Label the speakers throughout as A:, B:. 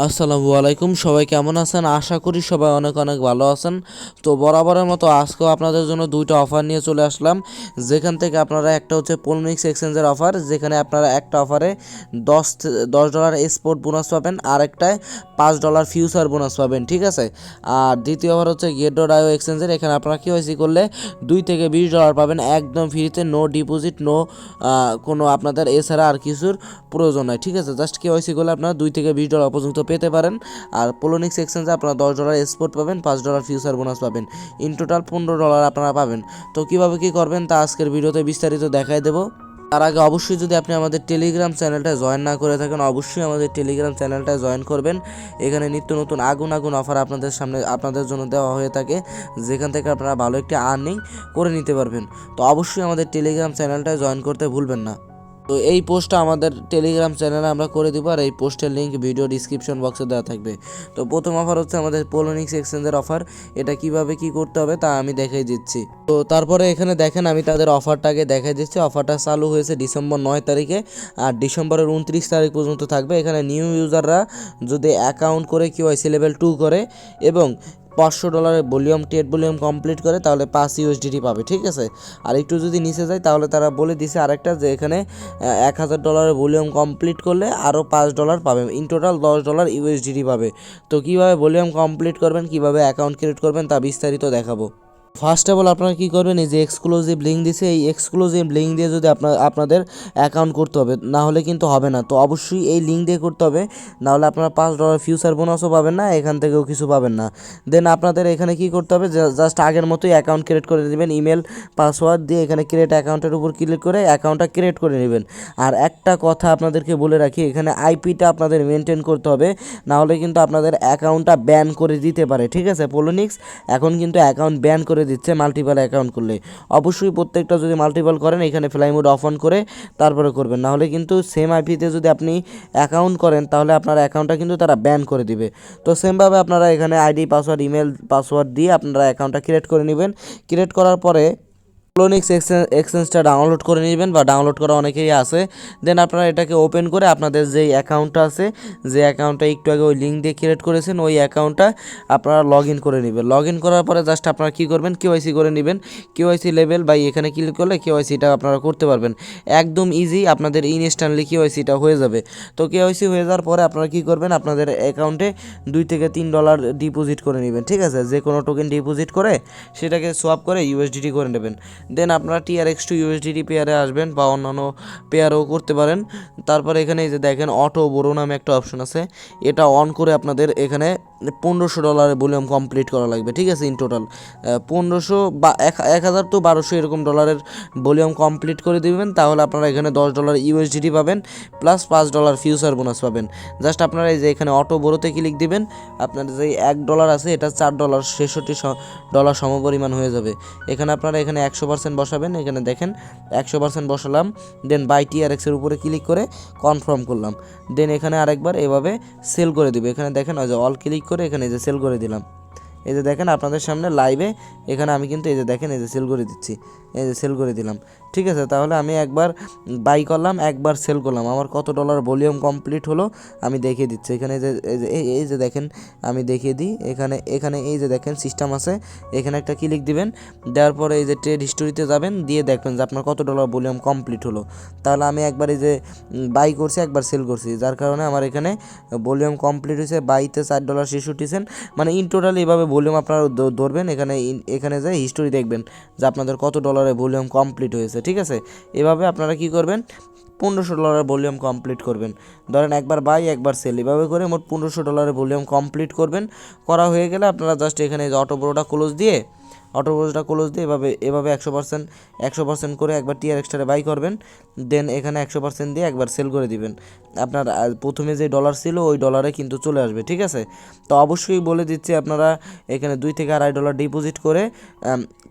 A: আসসালামু আলাইকুম, সবাই কেমন আছেন? আশা করি সবাই অনেক অনেক ভালো আছেন। তো বরাবরের মতো আজকেও আপনাদের জন্য দুইটা অফার নিয়ে চলে আসলাম, যেখান থেকে আপনারা একটা হচ্ছে পলোনিক্স এক্সচেঞ্জের অফার, যেখানে আপনারা একটা অফারে $10 স্পট বোনাস পাবেন, আর একটায় $5 ফিউচার বোনাস পাবেন, ঠিক আছে। আর দ্বিতীয় অফার হচ্ছে Withdrawal এক্সচেঞ্জের, এখানে আপনারা কেওয়াইসি করলে $2 থেকে $20 পাবেন একদম ফ্রিতে, নো ডিপোজিট, নো কোনো আপনাদের এছাড়া আর কিছুর প্রয়োজন নাই, ঠিক আছে। জাস্ট কেওয়াইসি করলে আপনারা $2 থেকে $20 পর্যন্ত পেতে পারেন। আর পলোনিক্স এক্সচেঞ্জে আপনারা $10 স্পট পাবেন, $5 ফিউচার বোনাস পাবেন, ইন টোটাল $15 আপনারা পাবেন। তো কীভাবে কী করবেন তা আজকের ভিডিওতে বিস্তারিত দেখাই দেবো। তার আগে অবশ্যই যদি আপনি আমাদের টেলিগ্রাম চ্যানেলটায় জয়েন না করে থাকেন, অবশ্যই আমাদের টেলিগ্রাম চ্যানেলটায় জয়েন করবেন। এখানে নিত্য নতুন আগুন অফার আপনাদের জন্য দেওয়া হয়ে থাকে, যেখান থেকে আপনারা ভালো একটি আর্নিং করে নিতে পারবেন। তো অবশ্যই আমাদের টেলিগ্রাম চ্যানেলটায় জয়েন করতে ভুলবেন না। তো এই পোস্টটা আমাদের টেলিগ্রাম চ্যানেলে আমরা করে দিব, আর এই পোস্টের লিঙ্ক ভিডিও ডিসক্রিপশন বক্সে দেওয়া থাকবে। তো প্রথম অফার হচ্ছে আমাদের পলোনিক্স এক্সচেঞ্জের অফার। এটা কিভাবে কি করতে হবে তা আমি দেখাই দিচ্ছি। তো তারপরে এখানে দেখেন আমি তাদের অফারটাকে দেখাই দিচ্ছি। অফারটা চালু হয়েছে ডিসেম্বর 9 তারিখে, আর ডিসেম্বরের 29 তারিখ পর্যন্ত থাকবে। এখানে নিউ ইউজাররা যদি অ্যাকাউন্ট করে কেওয়াইসি লেভেল 2 করে এবং $500 ভলিউম টেট ভলিউম কমপ্লিট করে, তাহলে $5 পাবে, ঠিক আছে। আর একটু যদি নিচে যায় তাহলে তারা বলে দিছে আরেকটা, যে এখানে $1000 ভলিউম কমপ্লিট করলে আরও $5 পাবে, ইন টোটাল $10 পাবে। তো কীভাবে ভলিউম কমপ্লিট করবেন, কীভাবে অ্যাকাউন্ট ক্রিয়েট করবেন তা বিস্তারিত দেখাবো। ফার্স্ট অফ অল আপনারা কী করবেন, এই যে এক্সক্লুসিভ লিঙ্ক দিছে, এই এক্সক্লুসিভ লিঙ্ক দিয়ে যদি আপনাদের অ্যাকাউন্ট করতে হবে, না হলে কিন্তু হবে না। তো অবশ্যই এই লিঙ্ক দিয়ে করতে হবে, না হলে আপনারা $5 ফিউচার বোনাসও পাবেন না, এখান থেকেও কিছু পাবেন না। দেন আপনাদের এখানে কি করতে হবে, জাস্ট আগের মতোই অ্যাকাউন্ট ক্রিয়েট করে নেবেন, ইমেল পাসওয়ার্ড দিয়ে এখানে ক্রিয়েট অ্যাকাউন্টের উপর ক্লিক করে অ্যাকাউন্টটা ক্রিয়েট করে নেবেন। আর একটা কথা আপনাদেরকে বলে রাখি, এখানে আইপিটা আপনাদের মেনটেন করতে হবে, না হলে কিন্তু আপনাদের অ্যাকাউন্টটা ব্যান করে দিতে পারে, ঠিক আছে। পলোনিক্স এখন কিন্তু অ্যাকাউন্ট ব্যান করে দিচ্ছে মাল্টিপল অ্যাকাউন্ট করলে। অবশ্যই প্রত্যেকটা যদি মাল্টিপল করেন, এখানে ফ্লাই মোড অফ অন করে তারপরে করবেন, নাহলে কিন্তু সেম আইপিতে যদি আপনি অ্যাকাউন্ট করেন তাহলে আপনার অ্যাকাউন্টটা কিন্তু তারা ব্যান করে দিবে। তো সেমভাবে আপনারা এখানে আইডি পাসওয়ার্ড ইমেল পাসওয়ার্ড দিয়ে আপনারা অ্যাকাউন্টটা ক্রিয়েট করে নেবেন। ক্রিয়েট করার পরে পলোনিক্স এক্সচেঞ্জটা ডাউনলোড করে নেবেন, বা ডাউনলোড করা অনেকেই আছে। দেন আপনারা এটাকে ওপেন করে আপনাদের যেই অ্যাকাউন্টটা আছে, যে অ্যাকাউন্টটা একটু আগে ওই লিঙ্ক দিয়ে ক্রিয়েট করেছেন, ওই অ্যাকাউন্টটা আপনারা লগ ইন করে নেবেন। লগ ইন করার পরে জাস্ট আপনারা কী করবেন, কেওয়াইসি করে নেবেন। কেওয়াইসি লেভেল বা এখানে ক্লিক করলে কেওয়াইসিটা আপনারা করতে পারবেন, একদম ইজি, আপনাদের ইনস্ট্যান্টলি কেওয়াইসিটা হয়ে যাবে। তো কেওয়াইসি হয়ে যাওয়ার পরে আপনারা কী করবেন, আপনাদের অ্যাকাউন্টে $2 থেকে $3 ডিপোজিট করে নেবেন, ঠিক আছে। যে কোনো টোকেন ডিপোজিট করে সেটাকে সোয়াপ করে ইউএসডিটি করে নেবেন। দেন আপনারা TRX টু USDT পেয়ারে আসবেন, বা অন্যান্য পেয়ারও করতে পারেন। তারপরে এখানে এই যে দেখেন অটো বোরো নামে একটা অপশন আছে, এটা অন করে আপনাদের এখানে $1500 ভলিউম কমপ্লিট করা লাগবে, ঠিক আছে। ইন টোটাল 1500 বা 1000 তো 1200 এরকম ডলারের ভলিউম কমপ্লিট করে দিবেন, তাহলে আপনারা এখানে $10 USDT পাবেন, প্লাস $5 ফিউচার বোনাস পাবেন। জাস্ট আপনারা এই যে এখানে অটো বোরোতে ক্লিক দিবেন, আপনার যে $1 আছে এটা $4 $66 সমপরিমাণ হয়ে যাবে। এখানে আপনারা এখানে 100% বসাবেন, এখানে দেখেন 100% বসালাম। দেন বাই TRX এর উপরে ক্লিক করে কনফার্ম করলাম। দেন এখানে আরেকবার এভাবে সেল করে দিবে, এখানে দেখেন ওই যে অল ক্লিক করে এখানে এই যে সেল করে দিলাম। এই যে দেখেন আপনাদের সামনে লাইভে এখানে আমি কিন্তু এই যে দেখেন এই যে সেল করে দিচ্ছি, এই যে সেল করে দিলাম, ঠিক আছে। তাহলে আমি একবার বাই করলাম, একবার সেল করলাম, আমার কত ডলার ভলিউম কমপ্লিট হলো আমি দেখিয়ে দিচ্ছি। এখানে এই যে দেখেন আমি দেখিয়ে দিই, এখানে এই যে দেখেন সিস্টেম আছে, এখানে একটা ক্লিক দিবেন, দেওয়ার পরে এই যে ট্রেড হিস্টোরিতে যাবেন, দিয়ে দেখবেন যে আপনার কত ডলার ভলিউম কমপ্লিট হলো। তাহলে আমি একবার এই যে বাই করছি, একবার সেল করছি, যার কারণে আমার এখানে ভলিউম কমপ্লিট হয়েছে, বাইতে $4.66, মানে ইন টোটাল এভাবে ভলিউম আপনারা ধরবেন। এখানে যে হিস্টোরি দেখবেন যে আপনাদের কত ডলারের ভলিউম কমপ্লিট হয়েছে, ঠিক আছে। এভাবে আপনারা কি করবেন, $1500 ভলিউম কমপ্লিট করবেন। ধরেন একবার বাই একবার সেল, এভাবে করে মোট $1500 ভলিউম কমপ্লিট করবেন। করা হয়ে গেলে আপনারা জাস্ট এখানে অটো ব্রোটা ক্লোজ দিয়ে এভাবে 100% করে একবার TRXটারে বাই করবেন। দেন এখানে 100% দিয়ে একবার সেল করে দিবেন। আপনার প্রথমে যে ডলার ছিল ওই ডলারে কিন্তু চলে আসবে, ঠিক আছে। তো অবশ্যই বলে দিচ্ছি, আপনারা এখানে $2 থেকে $2.5 ডিপোজিট করে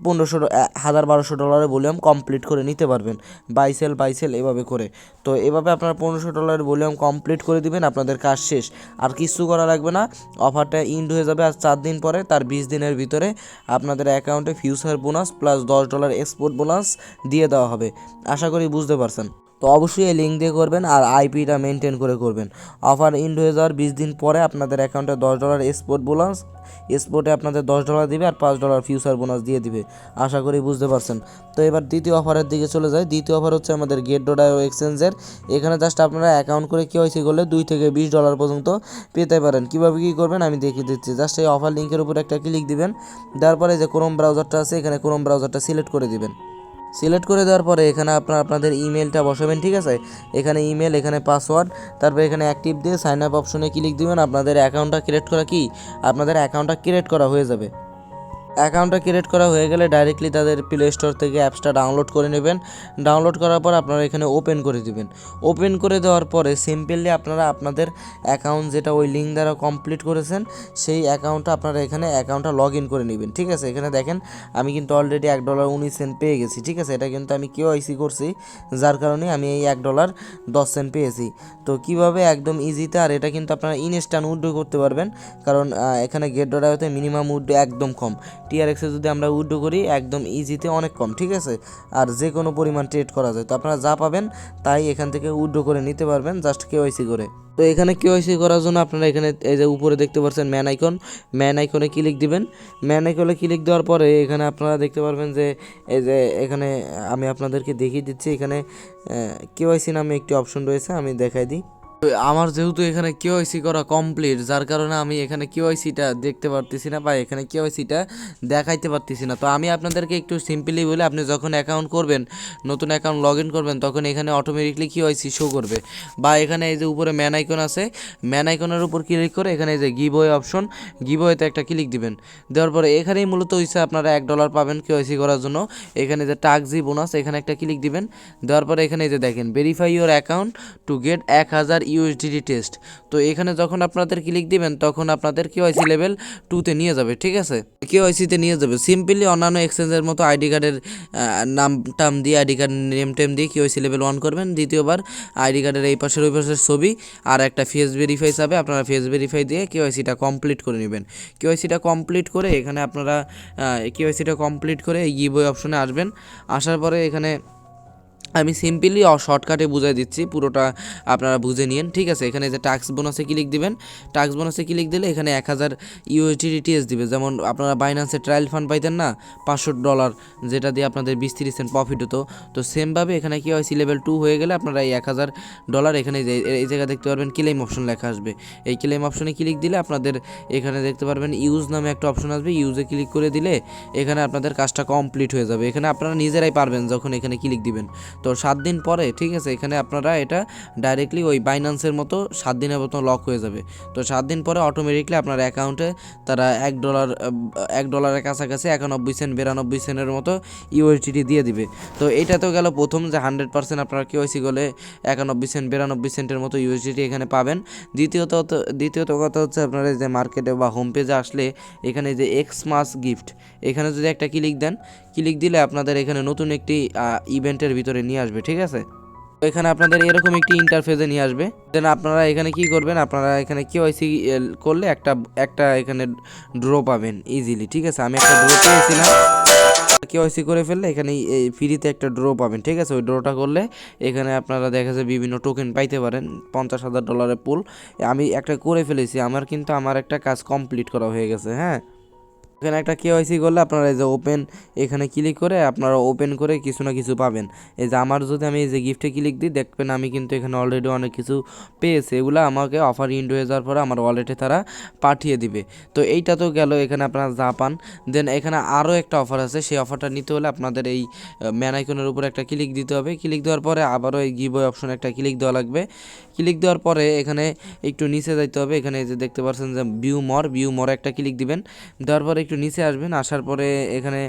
A: $1200 ভলিউম কমপ্লিট করে নিতে পারবেন, বাই সেল এভাবে করে। তো এভাবে আপনারা $1500 ভলিউম কমপ্লিট করে দিবেন, আপনাদের কাজ শেষ, আর কিছু করা লাগবে না। অফারটা ইন্ড হয়ে যাবে আজ 4 দিন পরে, তার 20 দিনের ভিতরে আপনাদের অ্যাকাউন্টে future bonus plus $10 export bonus দিয়ে দেওয়া হবে। আশা করি বুঝতে পারছেন। তো তো অবশ্যই এই লিঙ্ক দিয়ে করবেন আর আইপিটা মেনটেন করে করবেন। অফার এন্ড হয়ে যাওয়ার 20 দিন পরে আপনাদের অ্যাকাউন্টে $10 স্পট বোনাস, স্পটে আপনাদের $10 দিবে আর $5 ফিউচার বোনাস দিয়ে দিবে। আশা করি বুঝতে পারছেন। তো এবার দ্বিতীয় অফারের দিকে চলে যায়। দ্বিতীয় অফার হচ্ছে আমাদের গেট.io এক্সচেঞ্জের। এখানে জাস্ট আপনারা অ্যাকাউন্ট করে কেওয়াইসি করলে $2 থেকে $20 পর্যন্ত পেতে পারেন। কীভাবে কী করবেন আমি দেখিয়ে দিচ্ছি। জাস্ট এই অফার লিঙ্কের উপর একটা ক্লিক দিবেন, তারপরে যে ক্রোম ব্রাউজারটা আছে এখানে ক্রোম ব্রাউজারটা সিলেক্ট করে দিবেন। সিলেক্ট করে দেওয়ার পরে এখানে আপনাদের ইমেলটা বসাবেন, ঠিক আছে। এখানে ইমেল, এখানে পাসওয়ার্ড, তারপর এখানে অ্যাক্টিভ দিয়ে সাইন আপ অপশনে ক্লিক দিবেন। আপনাদের অ্যাকাউন্টটা ক্রিয়েট করা হয়ে যাবে। অ্যাকাউন্টটা ক্রিয়েট করা হয়ে গেলে ডাইরেক্টলি তাদের প্লে স্টোর থেকে অ্যাপসটা ডাউনলোড করে নেবেন। ডাউনলোড করার পর আপনারা এখানে ওপেন করে দিবেন। ওপেন করে দেওয়ার পরে সিম্পলি আপনারা আপনাদের অ্যাকাউন্ট যেটা ওই লিঙ্ক দ্বারা কমপ্লিট করেছেন সেই অ্যাকাউন্টটা আপনারা এখানে অ্যাকাউন্টটা লগ ইন করে নেবেন, ঠিক আছে। এখানে দেখেন আমি কিন্তু অলরেডি $1.19 পেয়ে গেছি, ঠিক আছে। এটা কিন্তু আমি কেওয়াইসি করছি, যার কারণে আমি এই $1.10 পেয়েছি। তো কিভাবে একদম ইজিতে, আর এটা কিন্তু আপনারা ইনস্ট্যান্ট উইথড্র করতে পারবেন, কারণ এখানে গেট.ioতে মিনিমাম উইথড্র একদম কম। টিআরএক্সে যদি আমরা উইথড্র করি একদম ইজিতে অনেক কম, ঠিক আছে। আর যে কোনো পরিমাণ ট্রেড করা যায়। তো আপনারা যা পাবেন তাই এখান থেকে উইথড্র করে নিতে পারবেন জাস্ট কেওয়াইসি করে। তো এখানে কেওয়াইসি করার জন্য আপনারা এখানে এই যে উপরে দেখতে পাচ্ছেন ম্যান আইকনে ক্লিক দিবেন। ম্যান আইকনে ক্লিক দেওয়ার পরে এখানে আপনারা দেখতে পারবেন যে এই যে এখানে আমি আপনাদেরকে দেখিয়ে দিচ্ছি, এখানে কেওয়াইসি নামে একটি অপশন রয়েছে, আমি দেখাই দিই। আমার যেহেতু এখানে কেওয়াইসি করা কমপ্লিট, যার কারণে আমি এখানে কেওয়াইসিটা দেখতে পারতেছি না বা এখানে কেওয়াইসিটা দেখাইতে পারতেছি না। তো আমি আপনাদেরকে একটু সিম্পলি বলে, আপনি যখন অ্যাকাউন্ট করবেন, নতুন অ্যাকাউন্ট লগ ইন করবেন, তখন এখানে অটোমেটিকলি কেওয়াইসি শো করবে। বা এখানে এই যে উপরে ম্যান আইকন আছে, ম্যান আইকনের উপর ক্লিক করে এখানে এই যে গিভওয়ে অপশন, গিভওয়েতে একটা ক্লিক দিবেন। দেওয়ার পরে এখানেই মূলত হচ্ছে আপনারা $1 পাবেন কেওয়াইসি করার জন্য। এখানে যে টাক্সি বোনাস এখানে একটা ক্লিক দিবেন। দেওয়ার পরে এখানে এই যে দেখেন verify your account to get 1000 USDT test. তো এখানে যখন আপনাদের ক্লিক দিবেন তখন আপনাদের কেওয়াইসি লেভেল 2তে নিয়ে যাবে, ঠিক আছে। কেওয়াইসিতে নিয়ে যাবে সিম্পলি অন্যান্য এক্সচেঞ্জের মতো আইডি কার্ডের নাম টাম দিয়ে, আইডি কার্ড নেম টেম দিয়ে কেওয়াইসি লেভেল 1 করবেন। দ্বিতীয়বার আইডি কার্ডের এই পাশের ওই পাশের ছবি আর একটা ফেস ভেরিফাই চাবে, আপনারা ফেস ভেরিফাই দিয়ে কেওয়াইসিটা কমপ্লিট করে নেবেন। কেওয়াইসিটা কমপ্লিট করে এখানে আপনারা এই গিভওয়ে অপশনে আসবেন। আসার পরে এখানে আমি সিম্পলি শর্টকাটে বুঝাই দিচ্ছি, পুরোটা আপনারা বুঝে নিন, ঠিক আছে। এখানে যে টাক্স বোনাসে ক্লিক দিবেন, টাক্স বোনাসে ক্লিক দিলে এখানে 1000 USDT দিবে। যেমন আপনারা বাইন্যান্সে ট্রায়াল ফান্ড পাইতেন না $500, যেটা দিয়ে আপনাদের 20-30 সেন্ট প্রফিট হতো। তো সেমভাবে এখানে কেওয়াইসি লেভেল 2 হয়ে গেলে আপনারা এই $1000 এখানে এই জায়গায় দেখতে পারবেন ক্লেম অপশন লেখা আসবে। এই ক্লেম অপশনে ক্লিক দিলে আপনাদের এখানে দেখতে পারবেন ইউজ নামে একটা অপশন আসবে। ইউজে ক্লিক করে দিলে এখানে আপনাদের কাজটা কমপ্লিট হয়ে যাবে। এখানে আপনারা নিজেরাই পারবেন যখন এখানে ক্লিক দিবেন। তো 7 দিন পরে, ঠিক আছে, এখানে আপনারা এটা ডাইরেক্টলি ওই বাইন্যান্সের মতো 7 দিনের মতো লক হয়ে যাবে। তো 7 দিন পরে অটোমেটিকলি আপনার অ্যাকাউন্টে তারা $1 কাছাকাছি 91 সেন্ট 92 সেন্টের মতো USDT দিয়ে দিবে। তো এটা তো গেল প্রথম, যে 100% আপনারা কেওয়াইসি করলে 91 সেন্ট 92 সেন্টের মতো USDT এখানে পাবেন। দ্বিতীয়ত কথা হচ্ছে আপনারা যে মার্কেটে বা হোম পেজে আসলে এখানে যে এক্সমাস গিফট এখানে যদি একটা ক্লিক দেন, ক্লিক দিলে আপনাদের এখানে নতুন একটি ইভেন্টের ভিতরে নিয়ে আসবে, ঠিক আছে। তো এখানে আপনাদের এরকম একটি ইন্টারফেসে নিয়ে আসবে। দেন আপনারা এখানে কি করবেন, আপনারা এখানে কেওয়াইসি করলে একটা এখানে ড্র পাবেন ইজিলি, ঠিক আছে। আমি একটা ড্র পেয়েছিলাম, কেওয়াইসি করে ফেললে এখানে ফ্রিতে একটা ড্র পাবেন, ঠিক আছে। ওই ড্রটা করলে এখানে আপনারা দেখা যায় বিভিন্ন টোকেন পাইতে পারেন। $50,000 পুল আমি একটা করে ফেলেছি, আমার একটা কাজ কমপ্লিট করা হয়ে গেছে, হ্যাঁ। এখানে একটা কেওয়াইসি করলে আপনারা এই যে ওপেন এখানে ক্লিক করে আপনারা ওপেন করে কিছু না কিছু পাবেন। এই যে যদি আমি এই যে গিফটে ক্লিক দিই, দেখবেন আমি কিন্তু এখানে অলরেডি অনেক কিছু পেয়েছি। এগুলো আমাকে অফার ইন্ড হয়ে যাওয়ার পরে আমার ওয়ালেটে তারা পাঠিয়ে দিবে। তো এইটা তো গেল, এখানে আপনারা যা পান। দেন এখানে আরও একটা অফার আছে, সেই অফারটা নিতে হলে আপনাদের এই ম্যান আইকনের উপর একটা ক্লিক দিতে হবে। ক্লিক দেওয়ার পরে আবারও এই গিভওয়ে অপশনে একটা ক্লিক দেওয়া লাগবে। ক্লিক দেওয়ার পরে এখানে একটু নিচে যাইতে হবে। এখানে যে দেখতে পাচ্ছেন যে ভিউ মর একটা ক্লিক দিবেন। দেওয়ার পরে একটু নিচে আসবেন, আসার পরে এখানে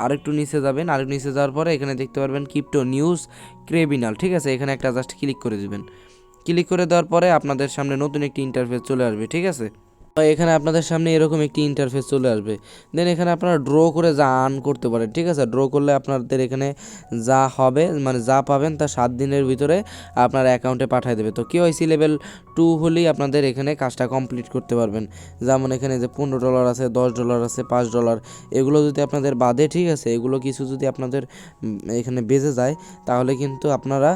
A: আরেকটু নিচে যাবেন। আরেকটু নিচে যাওয়ার পরে এখানে দেখতে পারবেন ক্রিপ্টো নিউজ ক্রিমিনাল, ঠিক আছে। এখানে একটা জাস্ট ক্লিক করে দিবেন। ক্লিক করে দেওয়ার পরে আপনাদের সামনে নতুন একটি ইন্টারফেস চলে আসবে, ঠিক আছে। তো এখানে আপনাদের সামনে এরকম একটি ইন্টারফেস চলে আসবে। দেন এখানে আপনারা ড্র করে যা আর্ন করতে পারেন, ঠিক আছে। ড্র করলে আপনাদের এখানে যা হবে মানে যা পাবেন তা 7 দিনের ভিতরে আপনার অ্যাকাউন্টে পাঠিয়ে দেবে। তো কেওয়াইসি লেভেল 2 হলেই আপনাদের এখানে কাজটা কমপ্লিট করতে পারবেন। যেমন এখানে যে $15 আছে, $10 আছে, $5, এগুলো যদি আপনাদের বাদে, ঠিক আছে, এগুলো কিছু যদি আপনাদের এখানে বেজে যায় তাহলে কিন্তু আপনারা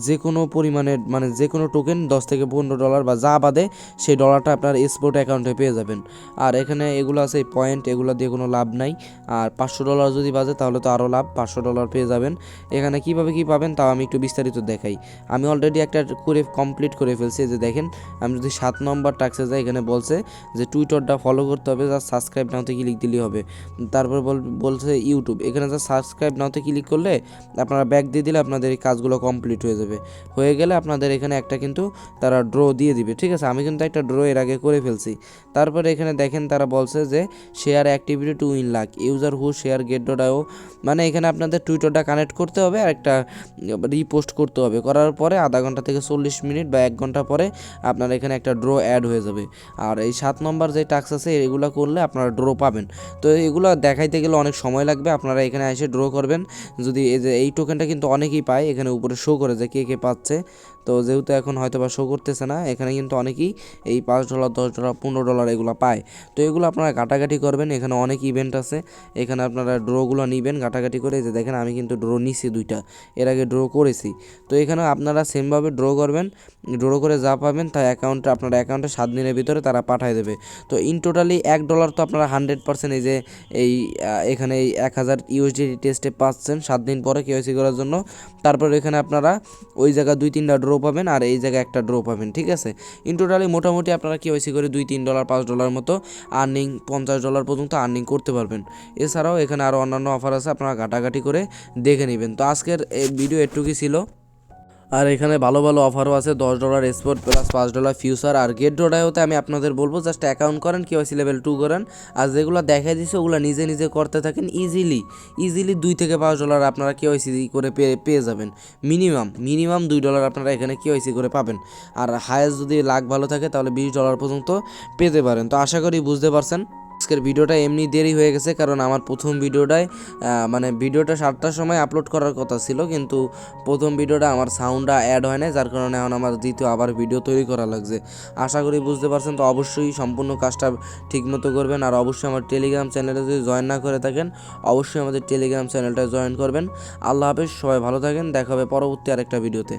A: যে কোনো পরিমাণের মানে যে কোনো টোকেন $10 থেকে $15 বা যা বাদে সেই ডলারটা আপনার স্পোর্ট অ্যাকাউন্টে পেয়ে যাবেন। আর এখানে এগুলো আছে পয়েন্ট, এগুলো দিয়ে কোনো লাভ নাই। আর $500 যদি বাজে তাহলে তো আরও লাভ, $500 পেয়ে যাবেন। এখানে কীভাবে কী পাবেন তাও আমি একটু বিস্তারিত দেখাই। আমি অলরেডি একটা করে কমপ্লিট করে ফেলছি। যে দেখেন, আমি যদি 7 নম্বর টাস্কে যাই, এখানে বলছে যে টুইটারটা ফলো করতে হবে, যা সাবস্ক্রাইব নাওতে ক্লিক দিলেই হবে। তারপর বলছে ইউটিউব, এখানে যা সাবস্ক্রাইব নাওতে ক্লিক করলে আপনারা ব্যাক দিয়ে দিলে আপনাদের এই কাজগুলো কমপ্লিট হয়ে যাবে। হয়ে গেলে আপনাদের এখানে একটা কিন্তু তারা ড্র দিয়ে দিবে, ঠিক আছে। আমি কিন্তু একটা ড্র এর আগে করে ফেলছি। তারপরে এখানে দেখেন তারা বলছে যে share activity to win luck, user who share গেট.io, মানে এখানে আপনাদের টুইটারটা কানেক্ট করতে হবে আর একটা রিপোস্ট করতে হবে। করার পরে আধা ঘন্টা থেকে 40 মিনিট বা 1 ঘন্টা পরে আপনার এখানে একটা ড্র অ্যাড হয়ে যাবে। আর এই 7 নম্বর যে টাস্ক আছে এগুলো করলে আপনারা ড্র পাবেন। তো এগুলো দেখাইতে গেলে অনেক সময় লাগবে। আপনারা এখানে এসে ড্র করবেন। যদি এই টোকেনটা কিন্তু অনেকেই পায়, এখানে উপরে শো করে যে কে কে পাচ্ছে। তো যেহেতু এখন হয়তো বা শো করতেছে না, এখানে কিন্তু অনেকেই এই $5, $10, $15 এগুলো পায়। তো এগুলো আপনারা ঘাটাঘাটি করবেন। এখানে অনেক ইভেন্ট আছে, এখানে আপনারা ড্রগুলো নেবেন ঘাটাঘাটি করে। যে দেখেন আমি কিন্তু ড্র নিছি 2টা, এর আগে ড্র করেছি। তো এখানে আপনারা সেমভাবে ড্র করবেন। ড্র করে যা পাবেন তা অ্যাকাউন্টে আপনার অ্যাকাউন্টে 7 দিনের ভিতরে তারা পাঠিয়ে দেবে। তো ইন টোটালি $1 তো আপনারা 100% এই যে এখানে এই 1000 USD টেস্টে পাচ্ছেন 7 দিন পরে কেওয়াইসি করার জন্য। তারপর এখানে আপনারা ওই জায়গায় 2-3টা ড্র পাবেন আর এই জায়গায় একটা ড্র পাবেন, ঠিক আছে। ইন টোটালি মোটামুটি আপনারা কেওয়াইসি করে $2-3, $5 মতো আর্নিং, $50 পর্যন্ত আর্নিং করতে পারবেন। এছাড়াও এখানে আরও অন্যান্য অফার আছে, আপনারা ঘাটাঘাটি করে দেখে নেবেন। তো আজকের এই ভিডিও এটুকুই ছিল। আর এখানে ভালো ভালো অফারও আছে, $10 স্পোর্ট প্লাস $5 ফিউচার। আর গেট.ioতে আমি আপনাদের বলবো জাস্ট অ্যাকাউন্ট করেন, কেওয়াইসি লেভেল 2 করেন। আর যেগুলো দেখা দিচ্ছে ওগুলো নিজে নিজে করতে থাকেন। ইজিলি $2 থেকে $5 আপনারা কেওয়াইসি করে পেয়ে যাবেন। মিনিমাম $2 আপনারা এখানে কেওয়াইসি করে পাবেন। আর হায়েস্ট যদি লাক ভালো থাকে তাহলে $20 পর্যন্ত পেতে পারেন। তো আশা করি বুঝতে পারছেন। আজকের ভিডিওটা এমনি দেরি হয়ে গেছে কারণ আমার প্রথম ভিডিওটায় মানে ভিডিওটা 7টার সময় আপলোড করার কথা ছিল, কিন্তু প্রথম ভিডিওটা আমার সাউন্ডটা অ্যাড হয় না, যার কারণে এখন আমার দ্বিতীয় আবার ভিডিও তৈরি করা লাগছে। আশা করি বুঝতে পারছেন। তো অবশ্যই সম্পূর্ণ কাজটা ঠিকমতো করবেন। আর অবশ্যই আমার টেলিগ্রাম চ্যানেলে যদি জয়েন না করে থাকেন অবশ্যই আমাদের টেলিগ্রাম চ্যানেলটা জয়েন করবেন। আল্লাহ হাফেজ, সবাই ভালো থাকেন, দেখা হবে পরবর্তী আরেকটা ভিডিওতে।